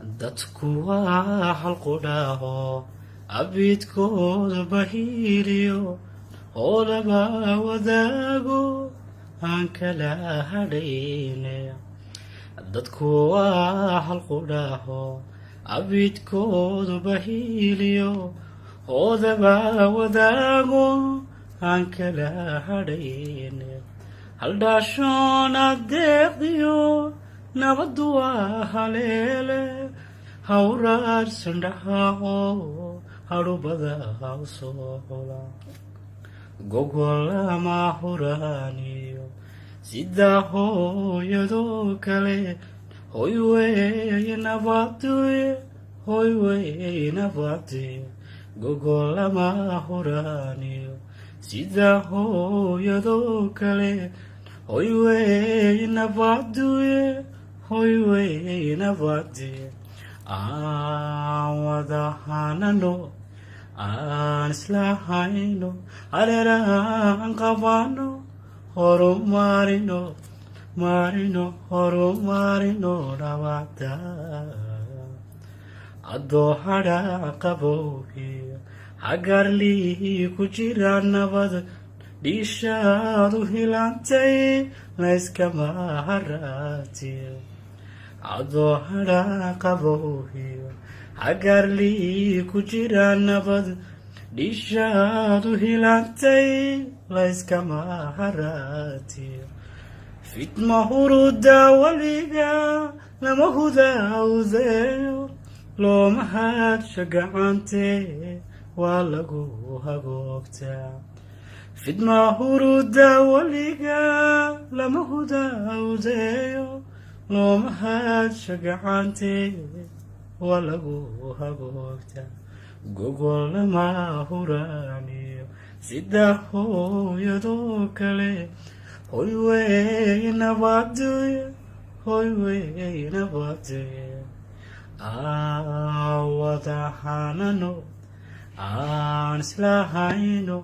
dadku waa halqudhaaho abidkooda bahiiriyo oo laba wadaago aan kala hadhayne dadku waa halqudhaaho abidkooda bahiiliyo oo laba wadaago aan kala hadhayne haldhaashoon adeeqdiyo nabaddu waa haleele hawraarsan dhaxaaco hadhubada u soo qola gogolama huraaniyo sidaa hooyadoo kale hoy weeye nabaduye hoy weeye nabaduye gogolama huraaniyo sidaa hooyadoo kale hoy weeye nabaduye hoy weeye nabaduye aan wada hanano aan isla hayno hareeraan qabano horumarino horumarino nabada adoo hadha qabowgiyo hagarlii ku jira nabad dhiishaadu hilantay layskama haraatiyo adoo hadha qabowgiyo hagarlii ku jira nabad dhiishaadu hilantay layskama haraatiyo fitma huruda weliga lama hudawdeeyo looma hadsha gacantee waa lagu hagoogtaa fitma huruda weliga lama hudawdeeyo looma hadsha gacantee waa lagu hagoogtaa gogolama huraaniyo sidaa hooyadoo kale hoy weeye nabaduye hoy weeye nabaduye aan wada hanano aan isla hayno